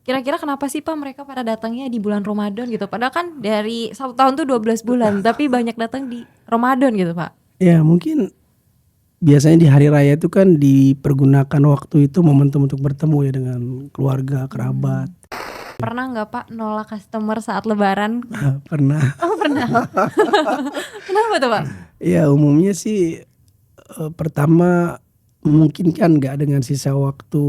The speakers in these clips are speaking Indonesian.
Kira-kira kenapa sih Pak mereka pada datangnya di bulan Ramadan gitu? Padahal kan dari 1 tahun tuh 12 bulan, tapi banyak datang di Ramadan gitu Pak. Ya mungkin biasanya di hari raya itu kan dipergunakan waktu itu momentum untuk bertemu ya dengan keluarga, kerabat. Pernah nggak Pak nolak customer saat Lebaran? Pernah. Oh pernah. Kenapa tuh Pak? Ya umumnya sih pertama mungkin kan nggak dengan sisa waktu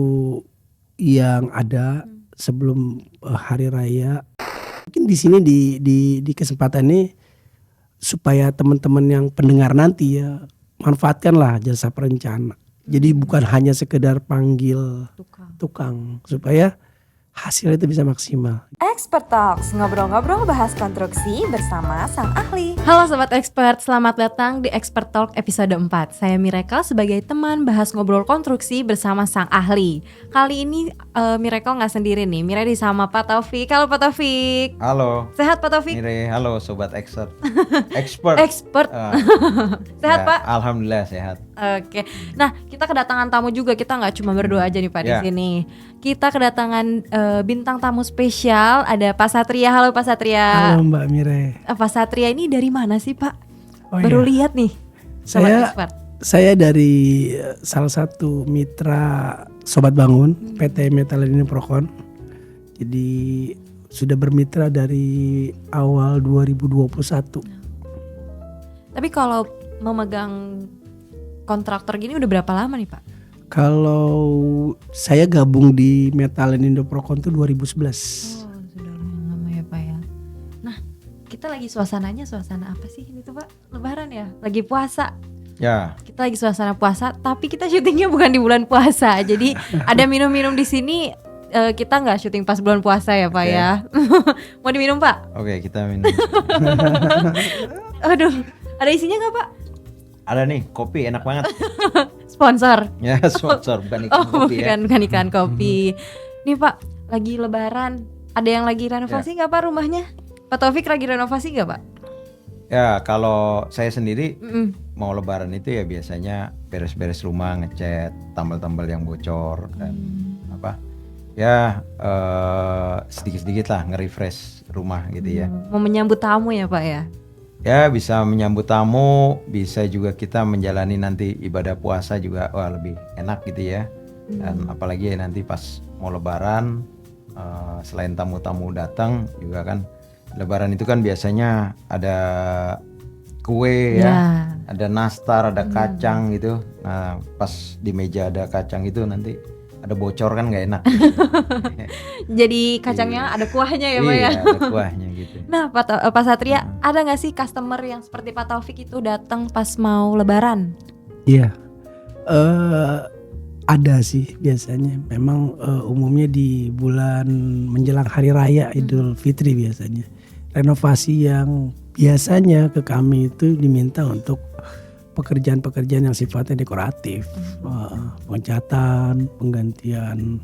yang ada sebelum hari raya. Mungkin di sini di kesempatan ini supaya teman-teman yang pendengar nanti ya manfaatkanlah jasa perencana. Jadi bukan hanya sekedar panggil tukang supaya hasil itu bisa maksimal. Expert Talks, ngobrol-ngobrol bahas konstruksi bersama sang ahli. Halo Sobat Expert, selamat datang di Expert Talk episode 4. Saya Miracle sebagai teman bahas ngobrol konstruksi bersama sang ahli. Kali ini Miracle gak sendiri nih, Miracle sama Pak Taufik. Halo Pak Taufik. Halo. Sehat Pak Taufik? Mire, halo Sobat Expert. Expert. Expert. Sehat Ya, Pak? Alhamdulillah sehat. Oke, nah kita kedatangan tamu juga, kita nggak cuma berdua aja nih Pak di Ya. sini. Kita kedatangan bintang tamu spesial, ada Pak Satria. Halo Pak Satria. Halo Mbak Mire. Pak Satria ini dari mana sih Pak? Oh Baru iya. lihat nih. Sobat Saya Expert. Saya dari salah satu mitra Sobat Bangun PT Metalendino Procon. Jadi sudah bermitra dari awal 2021. Tapi kalau memegang kontraktor gini udah berapa lama nih Pak? Kalau saya gabung di Metalendino Procon itu 2011. Oh sudah lumayan lama ya Pak ya. Nah kita lagi suasananya suasana apa sih ini tuh Pak? Lebaran ya? Lagi puasa. Ya, Kita lagi suasana puasa, tapi kita syutingnya bukan di bulan puasa. Jadi ada minum-minum di sini. Kita nggak syuting pas bulan puasa ya Pak Oke. ya. Mau diminum Pak? oke kita minum. Aduh, ada isinya nggak Pak? Ada nih kopi enak banget. Sponsor? Ya sponsor bukan ikan Oh kopi ya. bukan ikan kopi. Nih Pak, lagi Lebaran. Ada yang lagi renovasi nggak Pak rumahnya? Pak Taufik lagi renovasi nggak Pak? Ya kalau saya sendiri Mm-mm. mau Lebaran itu ya biasanya beres-beres rumah, ngecat tambal-tambal yang bocor dan apa? Ya sedikit-sedikit lah nge-refresh rumah gitu ya. Mau menyambut tamu ya Pak ya? Ya bisa menyambut tamu, bisa juga kita menjalani nanti ibadah puasa juga wah lebih enak gitu ya. Dan apalagi nanti pas mau Lebaran, selain tamu-tamu datang juga kan, Lebaran itu kan biasanya ada kue ya, ada nastar, ada kacang gitu. Nah pas di meja ada kacang itu nanti ada bocor kan nggak enak. Jadi kacangnya ada kuahnya ya Pak Iya ya? ada kuahnya gitu. Nah Pak Satria, ada nggak sih customer yang seperti Pak Taufik itu datang pas mau Lebaran? Iya. Ada sih biasanya. Memang umumnya di bulan menjelang hari raya Idul Fitri biasanya. Renovasi yang biasanya ke kami itu diminta untuk pekerjaan-pekerjaan yang sifatnya dekoratif. Pengecatan, penggantian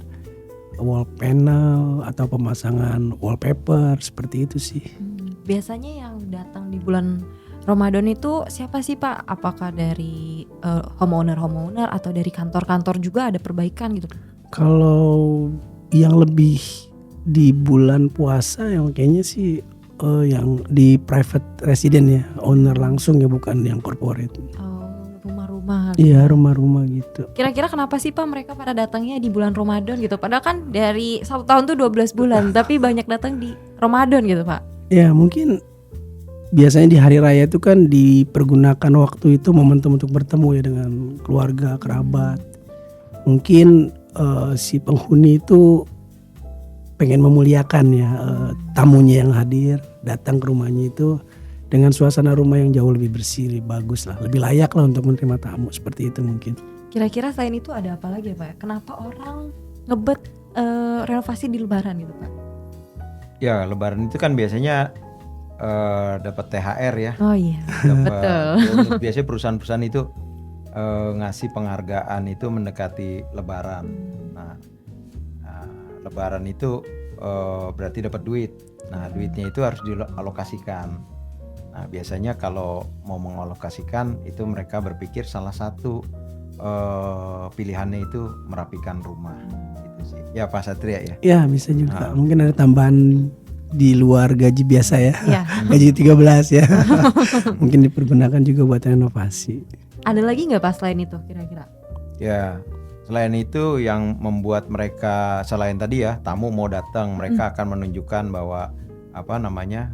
wall panel atau pemasangan wallpaper seperti itu sih. Biasanya yang datang di bulan Ramadan itu siapa sih Pak? Apakah dari homeowner atau dari kantor-kantor juga ada perbaikan gitu? Kalau yang lebih di bulan puasa yang kayaknya sih yang di private resident ya, owner langsung ya, bukan yang corporate. Oh, rumah-rumah. Iya, rumah-rumah gitu. Kira-kira kenapa sih Pak mereka pada datangnya di bulan Ramadan gitu? Padahal kan dari 1 tahun tuh 12 bulan, tapi banyak datang di Ramadan gitu Pak. Ya mungkin biasanya di hari raya itu kan dipergunakan waktu itu momentum untuk bertemu ya dengan keluarga, kerabat. Mungkin si penghuni itu pengen memuliakan ya tamunya yang hadir, datang ke rumahnya itu dengan suasana rumah yang jauh lebih bersih, lebih bagus lah, lebih layak lah untuk menerima tamu, seperti itu mungkin. Kira-kira selain itu ada apa lagi ya Pak? Kenapa orang ngebet renovasi di Lebaran gitu Pak? Ya Lebaran itu kan biasanya dapat THR ya. Oh iya, betul. Bonus. Biasanya perusahaan-perusahaan itu ngasih penghargaan itu mendekati Lebaran. Nah, Lebaran itu berarti dapat duit. Nah, duitnya itu harus dialokasikan. Nah, biasanya kalau mau mengalokasikan itu mereka berpikir salah satu pilihannya itu merapikan rumah. Gitu Ya Pak Satria ya. Ya bisa juga. Mungkin ada tambahan di luar gaji biasa ya. Iya. Gaji 13 ya. Mungkin dipergunakan juga buat renovasi. Ada lagi nggak Pak selain itu kira-kira? Ya, selain itu yang membuat mereka selain tadi ya tamu mau datang, mereka akan menunjukkan bahwa apa namanya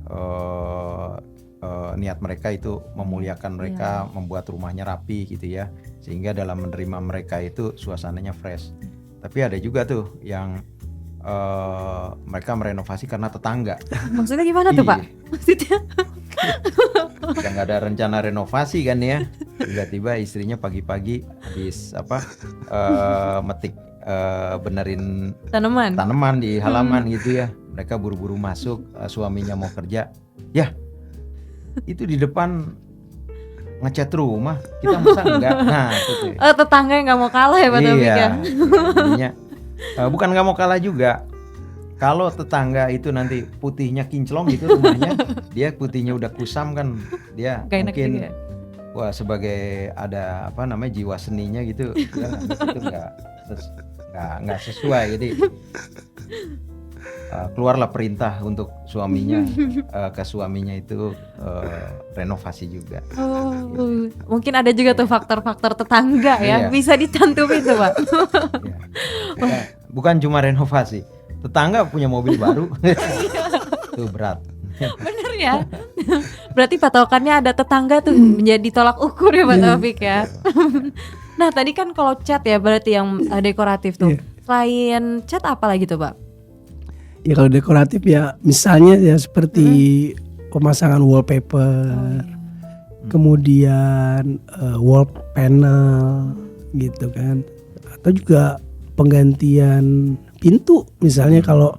niat mereka itu memuliakan mereka, membuat rumahnya rapi gitu ya, sehingga dalam menerima mereka itu suasananya fresh. Tapi ada juga tuh yang mereka merenovasi karena tetangga. Maksudnya gimana tuh Pak? Iya. Maksudnya? Yang nggak ada rencana renovasi kan ya, tiba-tiba istrinya pagi-pagi habis metik benerin Tanaman di halaman gitu ya, mereka buru-buru masuk, suaminya mau kerja, ya itu di depan ngecat rumah, kita masa enggak? Nah itu. Tetangga yang nggak mau kalah ya Pak Taufik Iya, ya? jadinya bukan nggak mau kalah juga. Kalau tetangga itu nanti putihnya kinclong gitu rumahnya, dia putihnya udah kusam kan, dia Gak enak mungkin juga. wah sebagai ada apa namanya jiwa seninya gitu, dia nganggap itu nggak sesuai, jadi keluarlah perintah untuk suaminya ke suaminya itu renovasi juga. Oh, mungkin ada juga tuh faktor-faktor tetangga ya, Iya. bisa dicantumin tuh Pak. Ya. Bukan cuma renovasi, tetangga punya mobil baru, itu berat. Bener ya. Berarti patokannya ada tetangga tuh menjadi tolak ukur ya Pak Taufik ya. Nah tadi kan kalau cat ya berarti yang dekoratif tuh. Iya. Selain cat apa lagi tuh Pak? Ya kalau dekoratif ya misalnya ya seperti pemasangan wallpaper, kemudian wall panel gitu kan, atau juga penggantian pintu misalnya kalau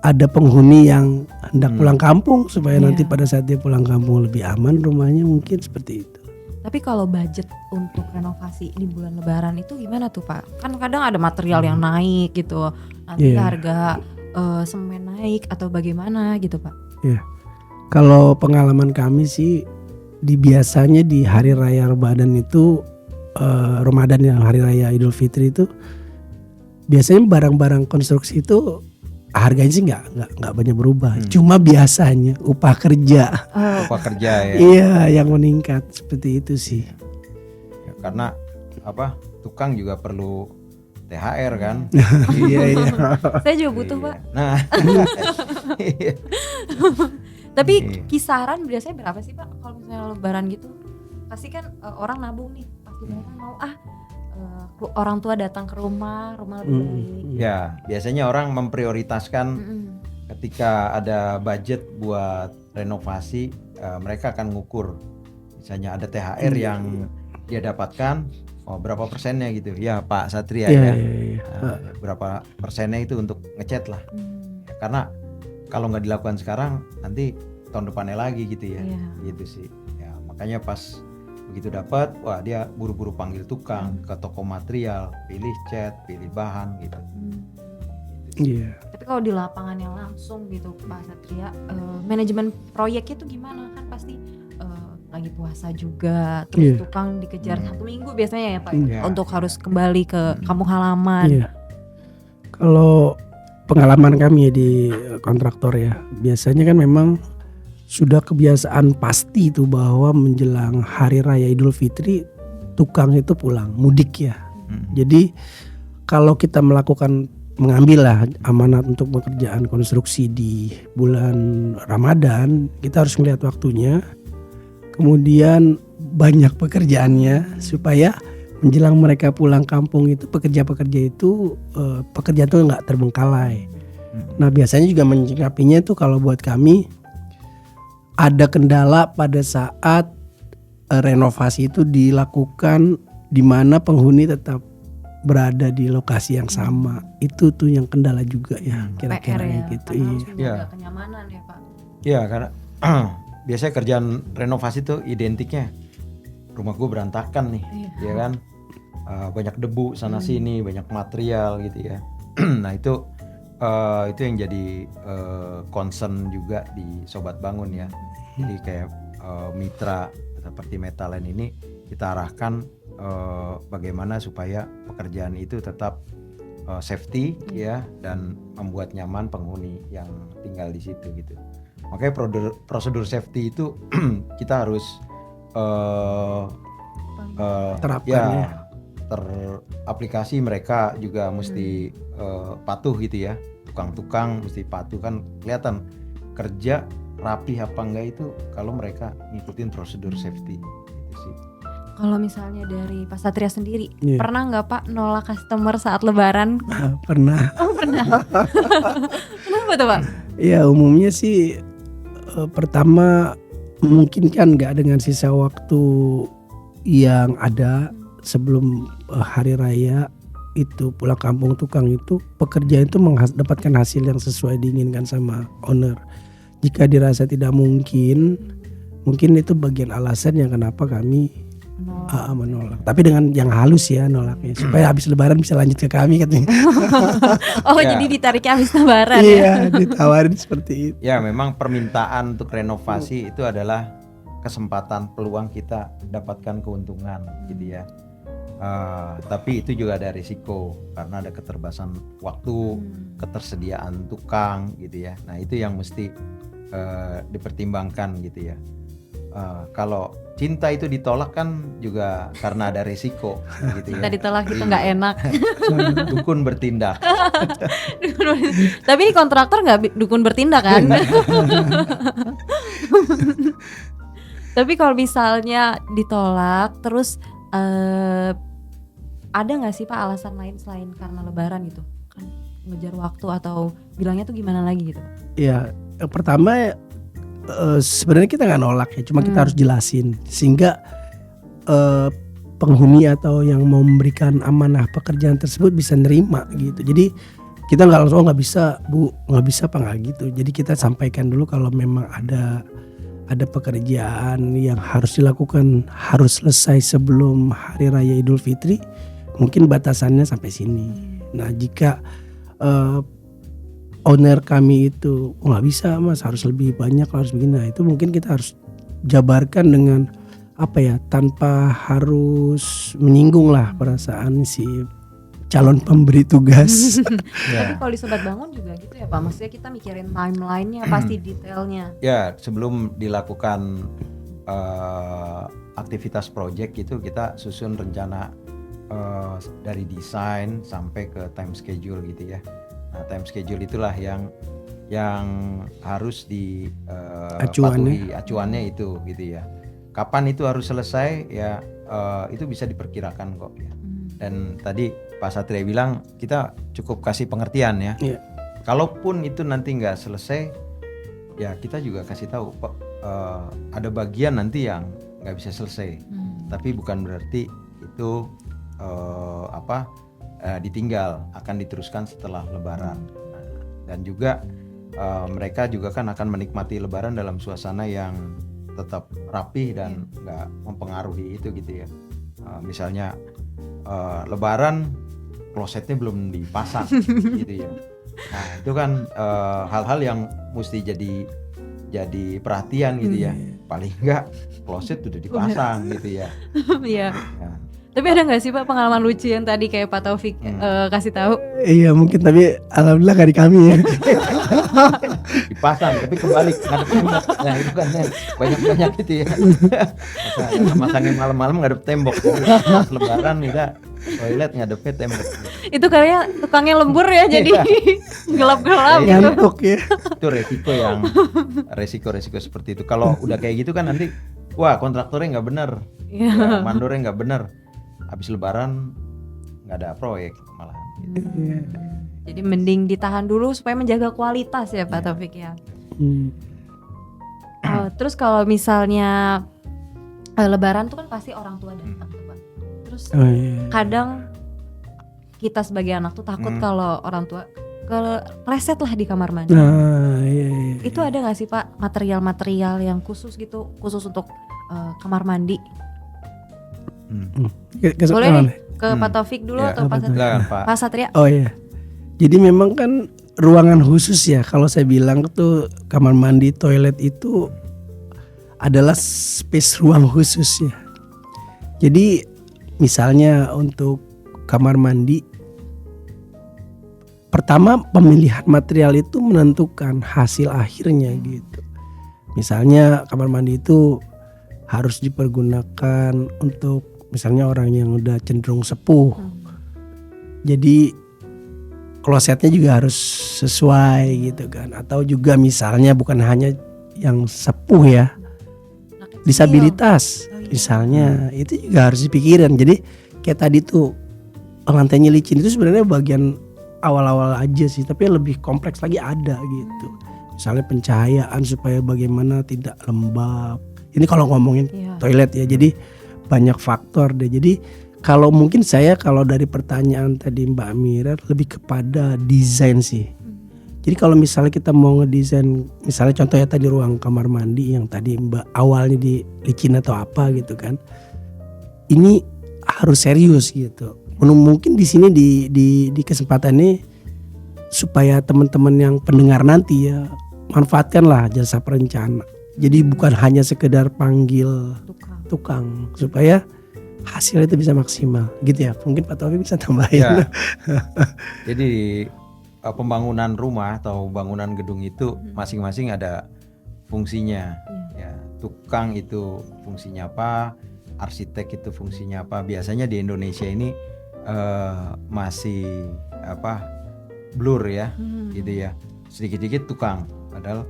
ada penghuni yang hendak pulang kampung supaya nanti pada saat dia pulang kampung lebih aman rumahnya, mungkin seperti itu. Tapi kalau budget untuk renovasi di bulan Lebaran itu gimana tuh Pak? Kan kadang ada material yang naik gitu, nanti Iya. harga semen naik atau bagaimana gitu Pak? Ya, kalau pengalaman kami sih biasanya di hari raya Ramadan itu Ramadan ya, hari raya Idul Fitri itu biasanya barang-barang konstruksi itu harganya sih nggak banyak berubah. Cuma biasanya upah kerja, Upah kerja ya. iya yang meningkat seperti itu sih. Ya, karena apa? Tukang juga perlu THR kan. Iya iya. Saya juga butuh Pak. Nah, Tapi Iya. kisaran biasanya berapa sih Pak kalau misalnya Lebaran gitu? Pasti kan orang nabung nih, pasti Lebaran mau orang tua datang ke rumah lebih baik. ya biasanya orang memprioritaskan ketika ada budget buat renovasi, mereka akan ngukur. Misalnya ada THR yang dia dapatkan, berapa persennya gitu. Ya Pak Satria Iya, ya. iya. Berapa persennya itu untuk ngecat lah. Ya, karena kalau nggak dilakukan sekarang nanti tahun depannya lagi gitu ya. Iya. Gitu sih. Ya, makanya pas begitu dapat, wah dia buru-buru panggil tukang ke toko material, pilih cat, pilih bahan gitu. Iya. Tapi kalau di lapangannya langsung gitu Pak Satria, manajemen proyeknya tuh gimana? Kan pasti lagi puasa juga, terus Iya. tukang dikejar 1 minggu biasanya ya Pak, Iya. untuk harus kembali ke kampung halaman. Iya. Kalau pengalaman kami ya di kontraktor ya, biasanya kan memang sudah kebiasaan pasti itu bahwa menjelang hari raya Idul Fitri tukang itu pulang mudik ya. Jadi kalau kita mengambil lah amanat untuk pekerjaan konstruksi di bulan Ramadan, kita harus melihat waktunya. Kemudian banyak pekerjaannya supaya menjelang mereka pulang kampung itu pekerja-pekerja itu pekerja itu nggak terbengkalai. Nah biasanya juga menyikapinya itu kalau buat kami ada kendala pada saat renovasi itu dilakukan di mana penghuni tetap berada di lokasi yang sama. Itu tuh yang kendala juga ya kira-kira PR ya, gitu. karena Iya. harus menjaga Iya. kenyamanan ya Pak. Ya karena biasanya kerjaan renovasi tuh identiknya rumah gue berantakan nih, ya kan, banyak debu sana sini, banyak material gitu ya. Nah itu yang jadi concern juga di Sobat Bangun ya. Jadi kayak mitra seperti Metalen ini kita arahkan bagaimana supaya pekerjaan itu tetap safety ya, dan membuat nyaman penghuni yang tinggal di situ gitu. Makanya prosedur safety itu kita harus Terapkan ya. teraplikasi, mereka juga mesti patuh gitu ya. Tukang-tukang mesti patuh, kan kelihatan kerja rapi apa enggak itu kalau mereka ngikutin prosedur safety gitu sih. Kalau misalnya dari Pak Satria sendiri, Iya. pernah nggak Pak nolak customer saat Lebaran? Pernah. Oh pernah. Kenapa tuh Pak? Ya umumnya sih pertama mungkin kan nggak dengan sisa waktu yang ada sebelum hari raya itu pulang kampung tukang itu pekerjaan itu mendapatkan hasil yang sesuai diinginkan sama owner. Jika dirasa tidak mungkin itu bagian alasan yang kenapa kami menolak. Tapi dengan yang halus ya nolaknya, supaya habis Lebaran bisa lanjut ke kami katanya. Oh Ya. jadi ditariknya habis Lebaran ya? Iya, ditawarin seperti itu. Ya memang permintaan untuk renovasi itu adalah kesempatan, peluang kita dapatkan keuntungan gitu ya. Tapi itu juga ada risiko karena ada keterbatasan waktu, ketersediaan tukang gitu ya. Nah itu yang mesti dipertimbangkan gitu ya. Kalau cinta itu ditolak kan juga karena ada risiko gitu ya. Kita ditolak itu nggak enak. Dukun bertindak. Tapi ini kontraktor nggak dukun bertindak kan? Tapi kalau misalnya ditolak, terus ada nggak sih Pak alasan lain selain karena Lebaran gitu? Kan ngejar waktu atau bilangnya tuh gimana lagi gitu? Ya, yang pertama sebenarnya kita nggak nolak ya, cuma kita harus jelasin sehingga penghuni atau yang mau memberikan amanah pekerjaan tersebut bisa nerima gitu. Jadi kita nggak langsung nggak bisa Bu, nggak bisa apa nggak gitu. Jadi kita sampaikan dulu kalau memang ada pekerjaan yang harus dilakukan, harus selesai sebelum hari raya Idul Fitri, mungkin batasannya sampai sini. Nah jika owner kami itu nggak bisa mas, harus lebih banyak, harus begini, nah itu mungkin kita harus jabarkan dengan apa ya, tanpa harus menyinggung lah perasaan si calon pemberi tugas. Tapi kalau di Sobat Bangun juga gitu ya Pak, maksudnya kita mikirin timelinenya, pasti detailnya. Ya sebelum dilakukan aktivitas project itu kita susun rencana dari desain sampai ke time schedule gitu ya. Nah time schedule itulah yang harus dipatuhi acuannya itu gitu ya. Kapan itu harus selesai ya, itu bisa diperkirakan kok ya. Dan tadi Pak Satria bilang kita cukup kasih pengertian ya. Iya. Kalaupun itu nanti nggak selesai, ya kita juga kasih tahu ada bagian nanti yang nggak bisa selesai. Tapi bukan berarti itu ditinggal, akan diteruskan setelah Lebaran. Nah, dan juga mereka juga kan akan menikmati Lebaran dalam suasana yang tetap rapi dan nggak mempengaruhi itu gitu ya. Misalnya Lebaran klosetnya belum dipasang gitu ya. Nah itu kan hal-hal yang mesti jadi perhatian gitu ya. Paling enggak kloset udah dipasang gitu ya. Iya. Nah, Tapi ada nggak sih Pak pengalaman lucu yang tadi kayak Pak Taufik kasih tahu? Iya mungkin, tapi alhamdulillah gak di kami ya. dipasang tapi kebalik ngadep tembok. Nah itu kan ya, banyak gitu ya. Masangin malam-malam ngadep tembok. Pas Lebaran kita toilet ngadepnya tembok. Itu kayaknya tukangnya lembur ya, jadi gelap-gelap gitu. Ngantuk ya. Itu resiko seperti itu. Kalau udah kayak gitu kan nanti wah kontraktornya nggak bener, ya, mandornya nggak bener. Habis Lebaran nggak ada proyek malah. Gitu. Jadi mending ditahan dulu supaya menjaga kualitas ya Pak Taufik ya. Terus kalau misalnya Lebaran tuh kan pasti orang tua datang tuh Pak. Terus kadang kita sebagai anak tuh takut kalau orang tua keleset lah di kamar mandi. Nah, iya. Itu ada nggak sih Pak material-material yang khusus gitu, khusus untuk kamar mandi? Boleh nih ke Pak Taufik dulu Ya, atau Pak Satria? silakan, Pak. Pak Satria. Oh iya. Jadi memang kan ruangan khusus ya. Kalau saya bilang tuh kamar mandi, toilet itu adalah space ruang khusus ya. Jadi misalnya untuk kamar mandi pertama pemilihan material itu menentukan hasil akhirnya gitu. Misalnya kamar mandi itu harus dipergunakan untuk misalnya orang yang udah cenderung sepuh. Jadi klosetnya juga harus sesuai gitu kan. Atau juga misalnya bukan hanya yang sepuh ya, disabilitas misalnya itu juga harus dipikirin. Jadi kayak tadi tuh lantainya licin itu sebenarnya bagian awal-awal aja sih, tapi lebih kompleks lagi ada gitu. Misalnya pencahayaan supaya bagaimana tidak lembab. Ini kalau ngomongin toilet ya, jadi banyak faktor deh. Jadi kalau mungkin saya kalau dari pertanyaan tadi Mbak Mira lebih kepada desain sih. Jadi kalau misalnya kita mau ngedesain, misalnya contohnya tadi ruang kamar mandi yang tadi Mbak awalnya di licin atau apa gitu kan, ini harus serius gitu. Mungkin di sini di kesempatan ini supaya teman-teman yang pendengar nanti ya manfaatkanlah jasa perencana. Jadi bukan hanya sekedar panggil tukang supaya hasilnya itu bisa maksimal gitu ya. Mungkin Pak Taufik bisa tambahin. Ya. Jadi pembangunan rumah atau bangunan gedung itu masing-masing ada fungsinya. Ya, tukang itu fungsinya apa, arsitek itu fungsinya apa. Biasanya di Indonesia ini masih blur ya, gitu ya. Sedikit-sedikit tukang, padahal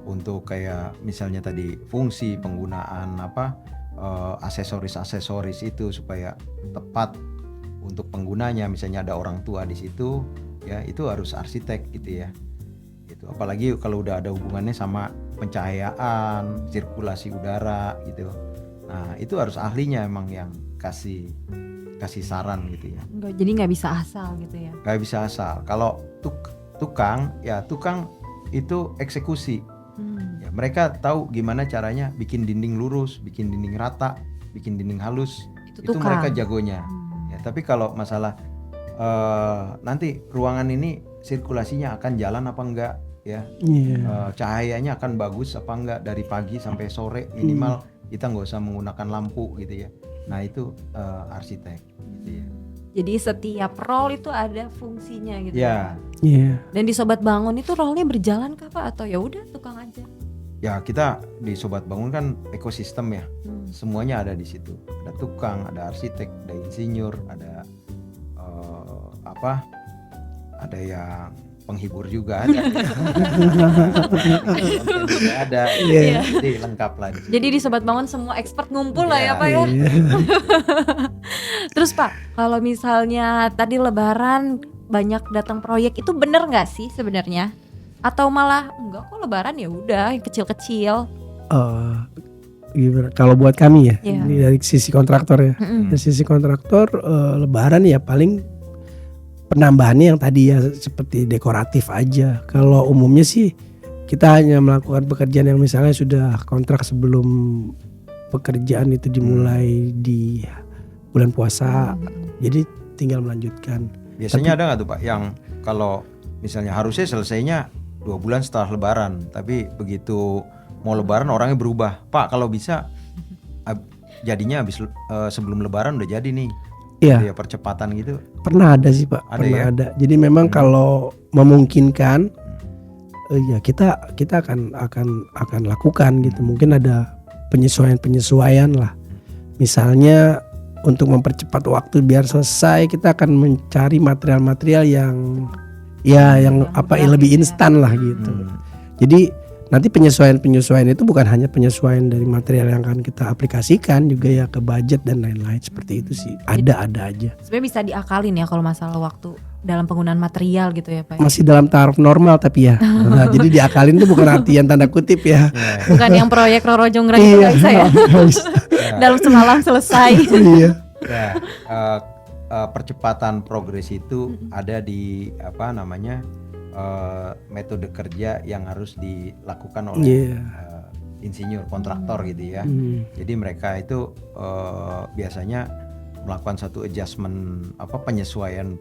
untuk kayak misalnya tadi fungsi penggunaan aksesoris itu supaya tepat untuk penggunanya, misalnya ada orang tua di situ ya, itu harus arsitek gitu ya. Itu apalagi kalau udah ada hubungannya sama pencahayaan, sirkulasi udara gitu. Nah, itu harus ahlinya emang yang kasih saran gitu ya. Jadi nggak bisa asal gitu ya. Nggak bisa asal. Kalau tukang itu eksekusi. Ya, mereka tahu gimana caranya bikin dinding lurus, bikin dinding rata, bikin dinding halus. Itu mereka jagonya. Ya, tapi kalau masalah nanti ruangan ini sirkulasinya akan jalan apa enggak ya, cahayanya akan bagus apa enggak dari pagi sampai sore minimal, kita nggak usah menggunakan lampu gitu ya. Nah itu arsitek gitu ya. Jadi setiap role itu ada fungsinya gitu ya. Dan di Sobat Bangun itu role-nya berjalan kah Pak, atau ya udah tukang aja? Ya kita di Sobat Bangun kan ekosistem ya, semuanya ada di situ. Ada tukang, ada arsitek, ada insinyur, ada ada yang penghibur juga ada. Ada, jadi lengkap lah. Jadi di Sobat Bangun semua expert ngumpul lah ya Pak ya. Terus Pak, kalau misalnya tadi Lebaran banyak datang proyek, itu bener nggak sih sebenarnya? Atau malah enggak kok Lebaran ya udah yang kecil-kecil? Kalau buat kami ya, ini dari sisi kontraktor ya. Dari sisi kontraktor Lebaran ya paling penambahannya yang tadi ya seperti dekoratif aja. Kalau umumnya sih kita hanya melakukan pekerjaan yang misalnya sudah kontrak sebelum pekerjaan itu dimulai di bulan puasa, jadi tinggal melanjutkan. Biasanya ada nggak tuh Pak yang kalau misalnya harusnya selesainya 2 bulan setelah Lebaran, tapi begitu mau Lebaran orangnya berubah, Pak kalau bisa jadinya habis sebelum Lebaran udah jadi nih. Iya, percepatan gitu. Pernah ada sih Pak, ada. Jadi memang kalau memungkinkan, ya kita akan lakukan gitu. Mungkin ada penyesuaian lah. Misalnya untuk mempercepat waktu biar selesai, kita akan mencari material-material yang lebih instan lah gitu. Jadi nanti penyesuaian itu bukan hanya penyesuaian dari material yang akan kita aplikasikan, juga ya ke budget dan lain-lain, seperti itu sih. Ada aja. Sebenarnya bisa diakalin ya kalau masalah waktu dalam penggunaan material gitu ya Pak. Masih dalam taraf normal tapi ya. Nah, jadi diakalin itu bukan artian tanda kutip ya. Bukan yang proyek Roro Jonggrang itu nggak bisa ya. Dalam semalam selesai. Percepatan progres itu ada di metode kerja yang harus dilakukan oleh insinyur kontraktor gitu ya. Jadi mereka itu biasanya melakukan satu adjustment penyesuaian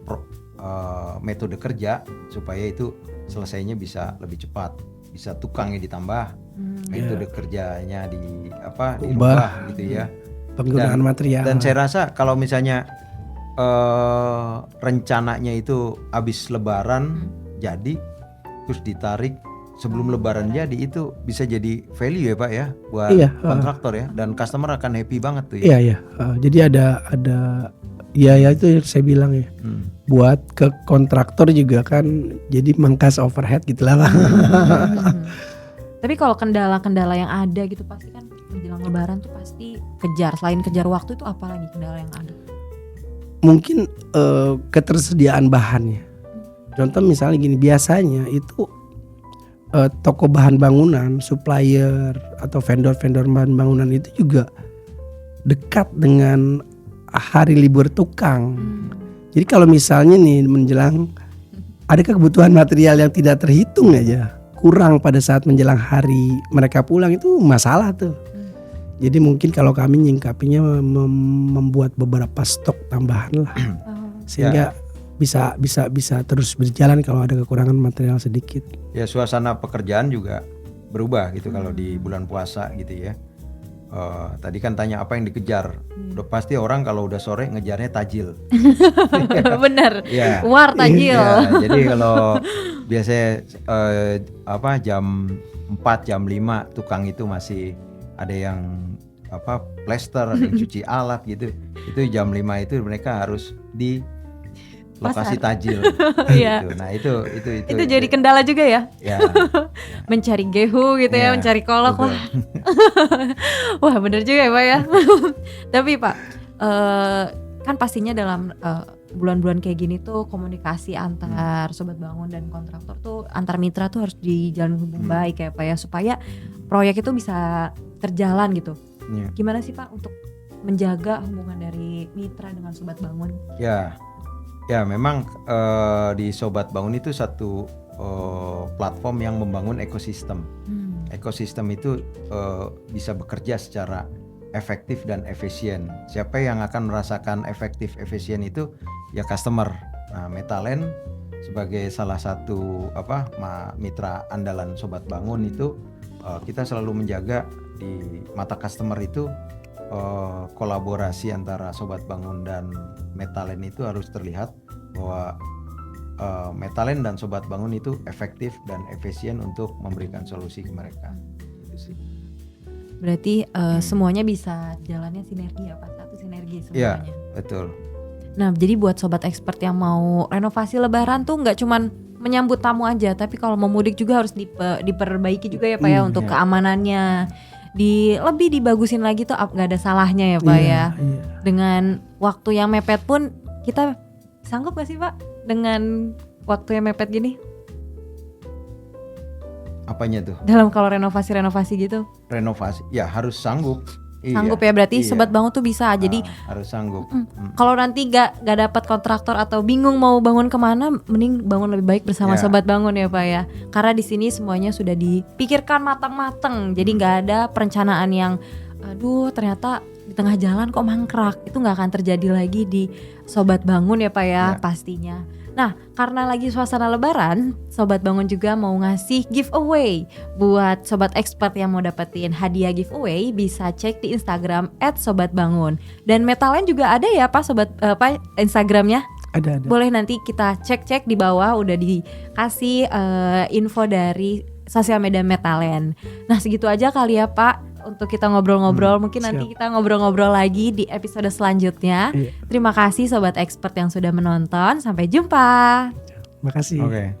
metode kerja supaya itu selesainya bisa lebih cepat, bisa tukangnya ditambah, metode kerjanya dirubah gitu ya. Penggunaan material. Dan saya rasa kalau misalnya rencananya itu habis Lebaran jadi, terus ditarik sebelum Lebaran jadi, itu bisa jadi value ya Pak ya buat Iya, kontraktor ya, dan customer akan happy banget tuh ya. Iya ya. Jadi ada ya itu yang saya bilang ya. Buat ke kontraktor juga kan jadi mangkas overhead gitu lah. Tapi kalau kendala-kendala yang ada gitu pasti kan menjelang Lebaran tuh pasti kejar. Selain kejar waktu itu apa lagi kendala yang ada? Mungkin ketersediaan bahannya. Contoh misalnya gini, biasanya itu toko bahan bangunan, supplier atau vendor-vendor bahan bangunan itu juga dekat dengan hari libur tukang. Jadi kalau misalnya nih menjelang ada kebutuhan material yang tidak terhitung aja, kurang pada saat menjelang hari mereka pulang, itu masalah tuh. Jadi mungkin kalau kami nyingkapinya membuat beberapa stok tambahan lah, sehingga bisa terus berjalan kalau ada kekurangan material sedikit. Ya suasana pekerjaan juga berubah gitu kalau di bulan puasa gitu ya. Tadi kan tanya apa yang dikejar. Udah pasti orang kalau udah sore ngejarnya tajil. Bener. Ya. War tajil. Ya, jadi kalau biasanya jam 4 jam 5 tukang itu masih ada yang plester, ada yang cuci alat gitu. Itu jam 5 itu mereka harus di lokasi tajil. Iya. Gitu. Nah, itu jadi kendala juga ya. Ya. Mencari gehu gitu ya, Ya, mencari kolok. betul. Wah bener juga ya Pak ya. Tapi Pak, kan pastinya dalam bulan-bulan kayak gini tuh komunikasi antar sobat bangun dan kontraktor tuh, antar mitra tuh harus dijalin hubung baik ya Pak ya, supaya proyek itu bisa terjalan gitu. Ya. Gimana sih Pak untuk menjaga hubungan dari mitra dengan sobat bangun? Ya memang di Sobat Bangun itu satu platform yang membangun ekosistem. Ekosistem itu bisa bekerja secara efektif dan efisien. Siapa yang akan merasakan efektif efisien itu ya customer. Nah, Metalen sebagai salah satu mitra andalan Sobat Bangun itu kita selalu menjaga di mata customer itu kolaborasi antara Sobat Bangun dan Metalen itu harus terlihat bahwa Metalen dan Sobat Bangun itu efektif dan efisien untuk memberikan solusi ke mereka. Itu sih. Berarti semuanya bisa jalannya sinergi ya Pak, satu sinergi Iya, semuanya. betul. Nah jadi buat sobat expert yang mau renovasi Lebaran tuh nggak cuman menyambut tamu aja, tapi kalau mau mudik juga harus diperbaiki juga ya Pak ya untuk keamanannya. Lebih dibagusin lagi tuh nggak ada salahnya ya Pak ya. Iya. Dengan waktu yang mepet pun kita sanggup gak sih Pak dengan waktu yang mepet gini? Apanya tuh? Dalam kalau renovasi gitu. Renovasi, ya harus sanggup. Sanggup ya berarti sobat bangun tuh bisa. Jadi harus sanggup. kalau nanti gak dapat kontraktor atau bingung mau bangun kemana, mending bangun lebih baik bersama Ya. sobat bangun ya Pak ya. Karena di sini semuanya sudah dipikirkan matang-matang. Jadi nggak ada perencanaan yang, aduh ternyata di tengah jalan kok mangkrak. Itu nggak akan terjadi lagi di sobat bangun ya Pak ya, pastinya. Nah, karena lagi suasana Lebaran, Sobat Bangun juga mau ngasih giveaway buat Sobat Expert yang mau dapetin hadiah giveaway. Bisa cek di Instagram @sobatbangun. Dan Metalen juga ada ya Pak Sobat Instagramnya? Ada. Boleh nanti kita cek di bawah, udah dikasih info dari sosial media Metalen. Nah segitu aja kali ya Pak untuk kita ngobrol-ngobrol. Mungkin nanti kita ngobrol-ngobrol lagi di episode selanjutnya. Iya. Terima kasih Sobat Expert yang sudah menonton. Sampai jumpa. Makasih. Oke.